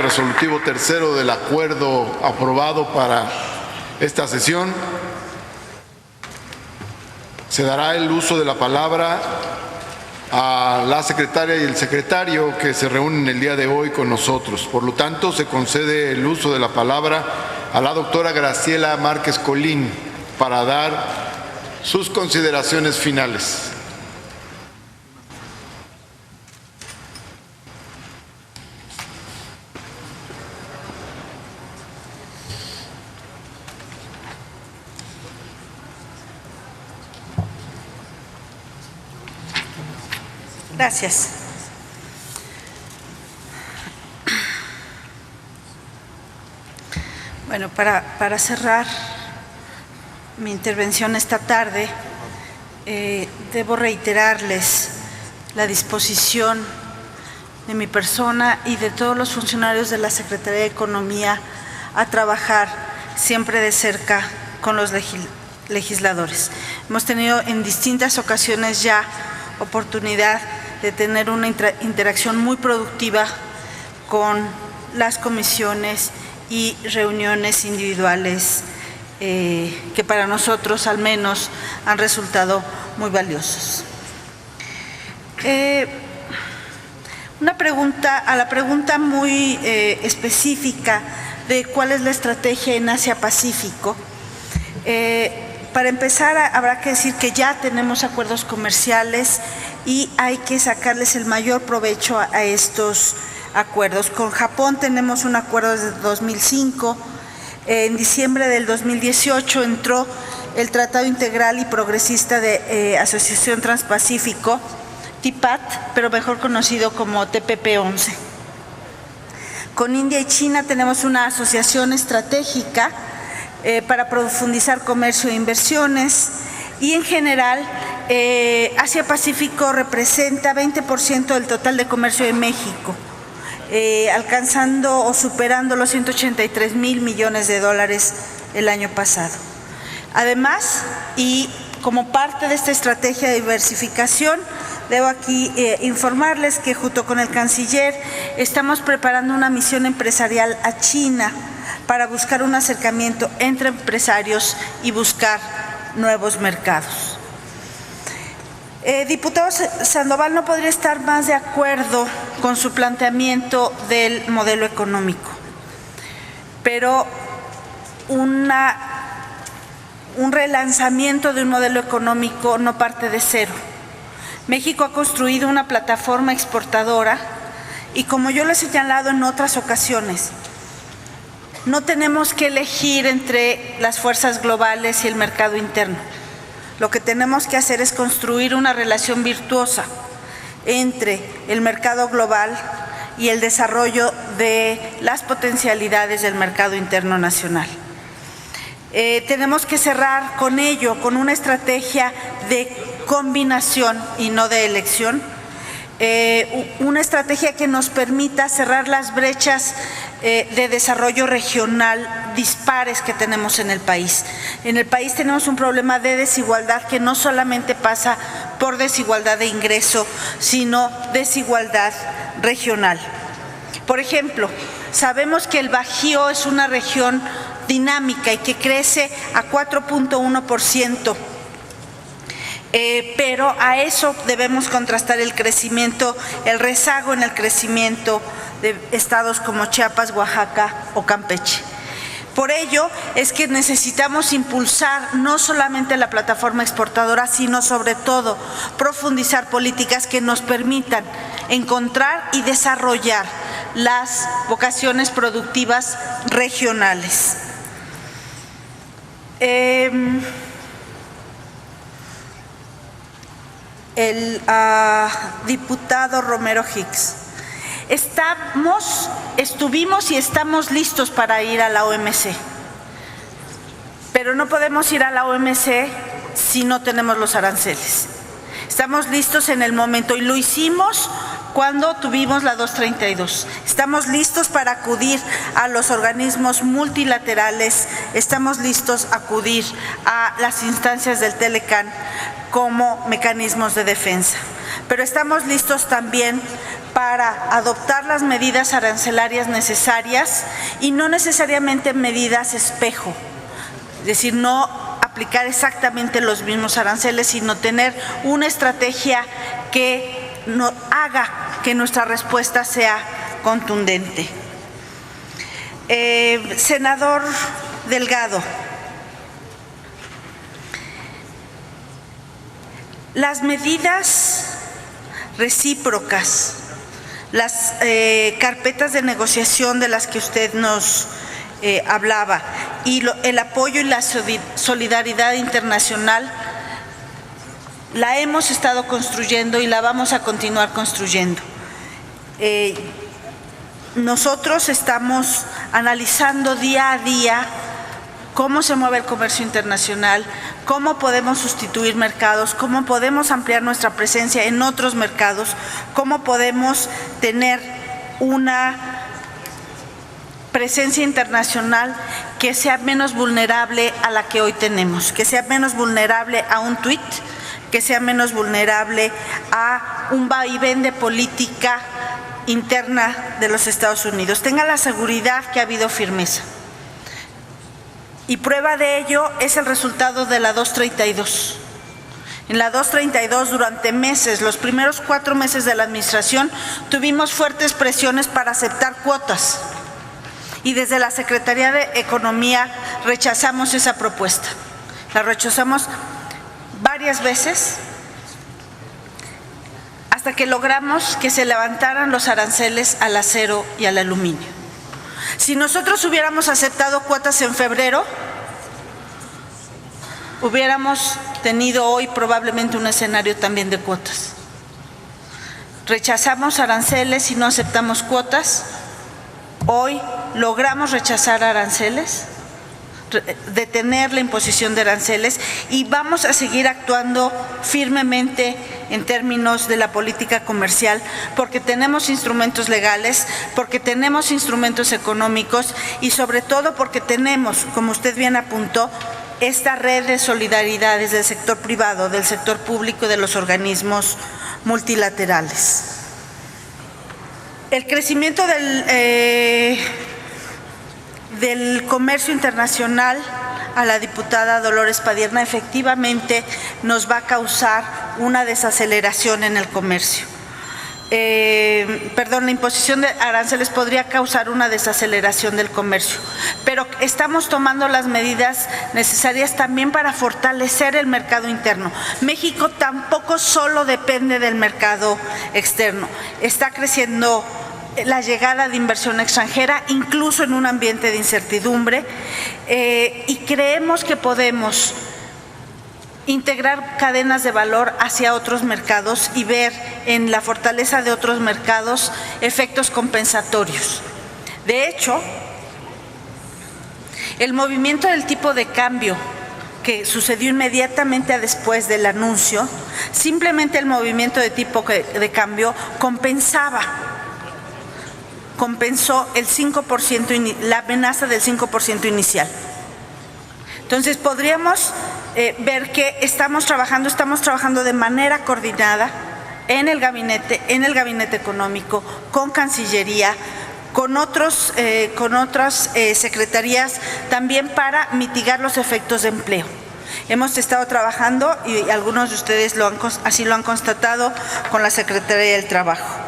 resolutivo tercero del acuerdo aprobado para esta sesión. Se dará el uso de la palabra a la secretaria y el secretario que se reúnen el día de hoy con nosotros. Por lo tanto, se concede el uso de la palabra a la doctora Graciela Márquez Colín para dar sus consideraciones finales. Gracias. Bueno, para cerrar mi intervención esta tarde, debo reiterarles la disposición de mi persona y de todos los funcionarios de la Secretaría de Economía a trabajar siempre de cerca con los legisladores. Hemos tenido en distintas ocasiones ya oportunidad de tener una interacción muy productiva con las comisiones y reuniones individuales que para nosotros al menos han resultado muy valiosos. A la pregunta muy específica de cuál es la estrategia en Asia-Pacífico, para empezar, habrá que decir que ya tenemos acuerdos comerciales y hay que sacarles el mayor provecho a estos acuerdos. Con Japón tenemos un acuerdo desde 2005. En diciembre del 2018 entró el Tratado Integral y Progresista de Asociación Transpacífico, TIPAT, pero mejor conocido como TPP-11. Con India y China tenemos una asociación estratégica para profundizar comercio e inversiones, y en general Asia-Pacífico representa 20% del total de comercio de México, alcanzando o superando los 183,000 millones de dólares el año pasado. Además, y como parte de esta estrategia de diversificación, debo aquí informarles que junto con el canciller estamos preparando una misión empresarial a China para buscar un acercamiento entre empresarios y buscar nuevos mercados. Diputado Sandoval, no podría estar más de acuerdo con su planteamiento del modelo económico, pero un relanzamiento de un modelo económico no parte de cero. México ha construido una plataforma exportadora y, como yo lo he señalado en otras ocasiones, no tenemos que elegir entre las fuerzas globales y el mercado interno. Lo que tenemos que hacer es construir una relación virtuosa entre el mercado global y el desarrollo de las potencialidades del mercado interno nacional. Tenemos que cerrar con ello, con una estrategia de combinación y no de elección, una estrategia que nos permita cerrar las brechas de desarrollo regional dispares que tenemos en el país. En el país tenemos un problema de desigualdad que no solamente pasa por desigualdad de ingreso, sino desigualdad regional. Por ejemplo, sabemos que el Bajío es una región dinámica y que crece a 4.1%. Pero a eso debemos contrastar el crecimiento, el rezago en el crecimiento de estados como Chiapas, Oaxaca o Campeche. Por ello es que necesitamos impulsar no solamente la plataforma exportadora, sino sobre todo profundizar políticas que nos permitan encontrar y desarrollar las vocaciones productivas regionales. El diputado Romero Hicks. Estuvimos y estamos listos para ir a la OMC, pero no podemos ir a la OMC si no tenemos los aranceles. Estamos listos en el momento y lo hicimos cuando tuvimos la 232. Estamos listos para acudir a los organismos multilaterales, estamos listos a acudir a las instancias del Telecan como mecanismos de defensa. Pero estamos listos también para adoptar las medidas arancelarias necesarias y no necesariamente medidas espejo. Es decir, no aplicar exactamente los mismos aranceles, sino tener una estrategia que no haga que nuestra respuesta sea contundente. Senador Delgado, las medidas recíprocas, las carpetas de negociación de las que usted nos hablaba y el apoyo y la solidaridad internacional la hemos estado construyendo y la vamos a continuar construyendo. Nosotros estamos analizando día a día cómo se mueve el comercio internacional, cómo podemos sustituir mercados, cómo podemos ampliar nuestra presencia en otros mercados, cómo podemos tener una presencia internacional que sea menos vulnerable a la que hoy tenemos, que sea menos vulnerable a un tuit, que sea menos vulnerable a un vaivén de política interna de los Estados Unidos. Tenga la seguridad que ha habido firmeza. Y prueba de ello es el resultado de la 232. En la 232, durante meses, los primeros 4 meses de la administración, tuvimos fuertes presiones para aceptar cuotas. Y desde la Secretaría de Economía rechazamos esa propuesta. La rechazamos varias veces hasta que logramos que se levantaran los aranceles al acero y al aluminio. Si nosotros hubiéramos aceptado cuotas en febrero, hubiéramos tenido hoy probablemente un escenario también de cuotas. Rechazamos aranceles y no aceptamos cuotas. Hoy logramos rechazar aranceles, detener la imposición de aranceles y vamos a seguir actuando firmemente en términos de la política comercial porque tenemos instrumentos legales, porque tenemos instrumentos económicos y sobre todo porque tenemos, como usted bien apuntó, esta red de solidaridades del sector privado, del sector público y de los organismos multilaterales. El crecimiento del comercio internacional, a la diputada Dolores Padierna, efectivamente nos va a causar una desaceleración en el comercio. La imposición de aranceles podría causar una desaceleración del comercio, pero estamos tomando las medidas necesarias también para fortalecer el mercado interno. México tampoco solo depende del mercado externo, está creciendo la llegada de inversión extranjera, incluso en un ambiente de incertidumbre, y creemos que podemos integrar cadenas de valor hacia otros mercados y ver en la fortaleza de otros mercados efectos compensatorios. De hecho, el movimiento del tipo de cambio que sucedió inmediatamente después del anuncio, simplemente el movimiento de tipo de cambio compensó el 5%, la amenaza del 5% inicial. Entonces podríamos ver que estamos trabajando de manera coordinada en el gabinete económico, con Cancillería, con otras secretarías también para mitigar los efectos de empleo. Hemos estado trabajando, y algunos de ustedes así lo han constatado, con la Secretaría del Trabajo.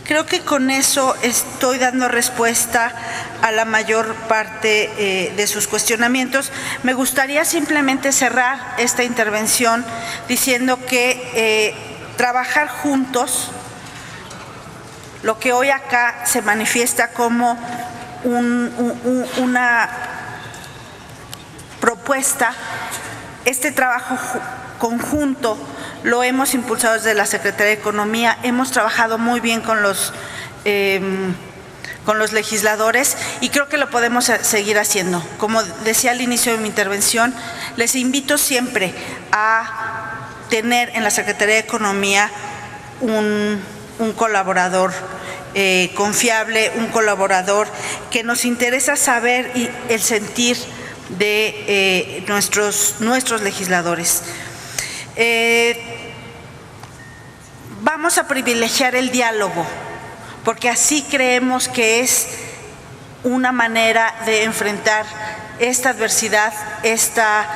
Creo que con eso estoy dando respuesta a la mayor parte de sus cuestionamientos. Me gustaría simplemente cerrar esta intervención diciendo que trabajar juntos, lo que hoy acá se manifiesta como una propuesta, este trabajo conjunto lo hemos impulsado desde la Secretaría de Economía, hemos trabajado muy bien con los legisladores y creo que lo podemos seguir haciendo. Como decía al inicio de mi intervención, les invito siempre a tener en la Secretaría de Economía un colaborador confiable, un colaborador que nos interesa saber y el sentir de nuestros legisladores. Vamos a privilegiar el diálogo, porque así creemos que es una manera de enfrentar esta adversidad, esta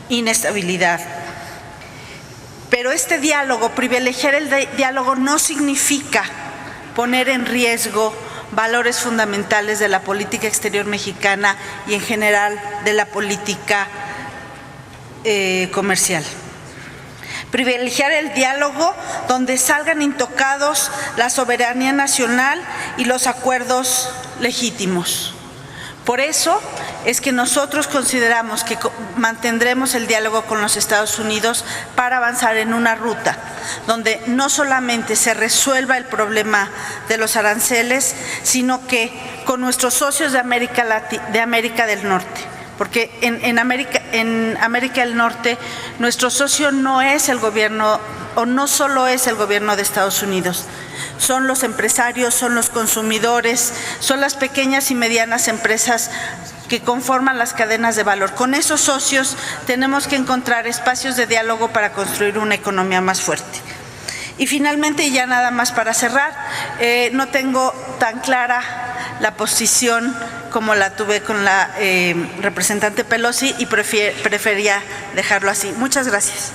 inestabilidad. Pero este diálogo, privilegiar el diálogo, no significa poner en riesgo valores fundamentales de la política exterior mexicana y en general de la política comercial. Privilegiar el diálogo donde salgan intocados la soberanía nacional y los acuerdos legítimos. Por eso es que nosotros consideramos que mantendremos el diálogo con los Estados Unidos para avanzar en una ruta donde no solamente se resuelva el problema de los aranceles, sino que con nuestros socios de América del Norte. Porque en América del Norte nuestro socio no es el gobierno, o no solo es el gobierno de Estados Unidos, son los empresarios, son los consumidores, son las pequeñas y medianas empresas que conforman las cadenas de valor. Con esos socios tenemos que encontrar espacios de diálogo para construir una economía más fuerte. Y finalmente, y ya nada más para cerrar, no tengo tan clara la posición como la tuve con la representante Pelosi y prefería dejarlo así. Muchas gracias.